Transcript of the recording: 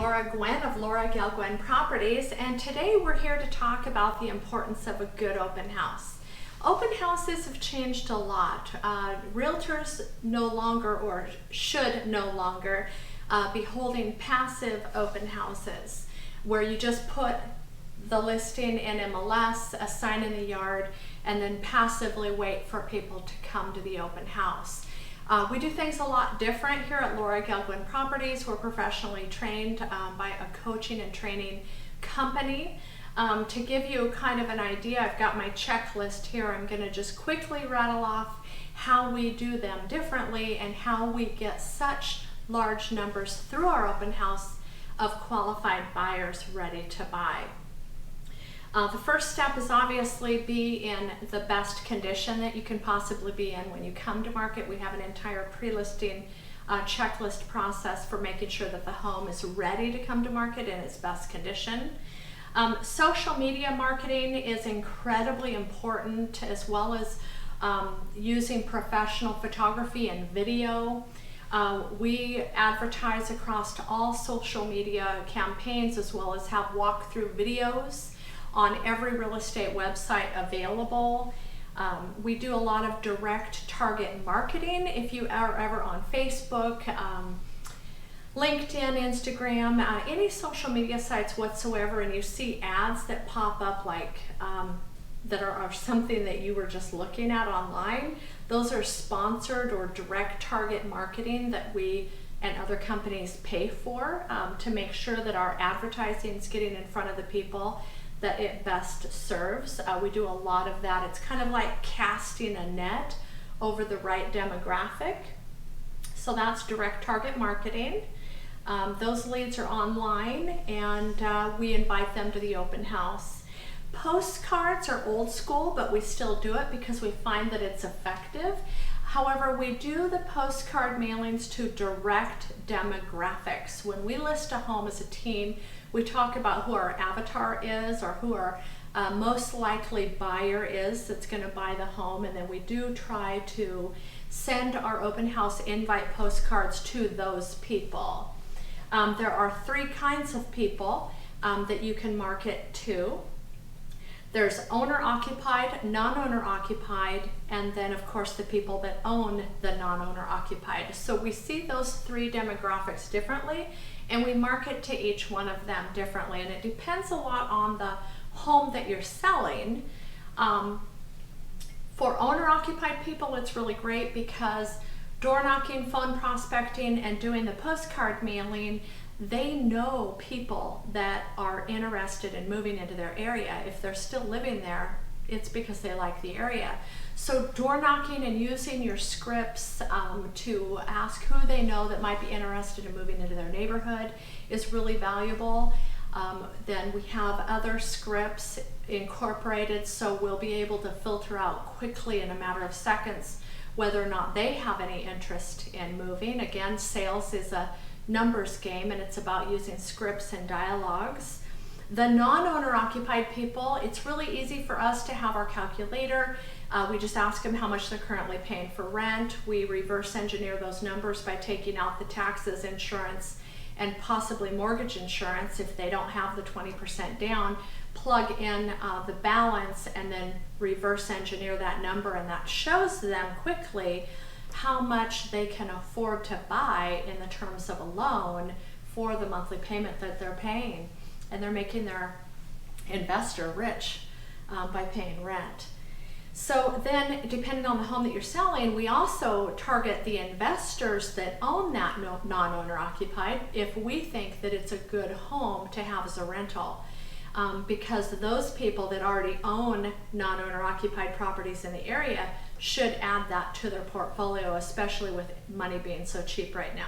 Laura Gwyn of Gail Gwyn Properties, and today we're here to talk about the importance of a good open house. Open houses have changed a lot. Realtors no longer, or should no longer, be holding passive open houses where you just put the listing in MLS, a sign in the yard, and then passively wait for people to come to the open house. We do things a lot different here at Gail Gwyn Properties. We're professionally trained by a coaching and training company. To give you kind of an idea, I've got my checklist here. I'm going to just quickly rattle off how we do them differently and how we get such large numbers through our open house of qualified buyers ready to buy. The first step is obviously be in the best condition that you can possibly be in when you come to market. We have an entire pre-listing checklist process for making sure that the home is ready to come to market in its best condition. Social media marketing is incredibly important, as well as using professional photography and video. We advertise across all social media campaigns, as well as have walkthrough videos on every real estate website available. We do a lot of direct target marketing. If you are ever on Facebook, LinkedIn, Instagram, any social media sites whatsoever, and you see ads that pop up like that are something that you were just looking at online, those are sponsored or direct target marketing that we and other companies pay for to make sure that our advertising is getting in front of the people that it best serves. We do a lot of that. It's kind of like casting a net over the right demographic. So that's direct target marketing. Those leads are online, and we invite them to the open house. Postcards are old school, but we still do it because we find that it's effective. However, we do the postcard mailings to direct demographics. When we list a home as a team, we talk about who our avatar is, or who our most likely buyer is that's going to buy the home, and then we do try to send our open house invite postcards to those people. There are three kinds of people that you can market to. There's owner-occupied, non-owner occupied, and then of course the people that own the non-owner occupied. So we see those three demographics differently, and we market to each one of them differently, and it depends a lot on the home that you're selling. For owner-occupied people, it's really great because door knocking, phone prospecting, and doing the postcard mailing, they know people that are interested in moving into their area. If they're still living there, it's because they like the area. So door knocking and using your scripts to ask who they know that might be interested in moving into their neighborhood is really valuable. Then we have other scripts incorporated, so we'll be able to filter out quickly in a matter of seconds whether or not they have any interest in moving. Again, sales is a numbers game, and it's about using scripts and dialogues. The non-owner occupied people, it's really easy for us to have our calculator. We just ask them how much they're currently paying for rent. We reverse engineer those numbers by taking out the taxes, insurance, and possibly mortgage insurance if they don't have the 20% down, plug in the balance, and then reverse engineer that number, and that shows them quickly how much they can afford to buy in the terms of a loan for the monthly payment that they're paying. And they're making their investor rich by paying rent. So then, depending on the home that you're selling, we also target the investors that own that non-owner occupied if we think that it's a good home to have as a rental. Because those people that already own non-owner occupied properties in the area should add that to their portfolio, especially with money being so cheap right now.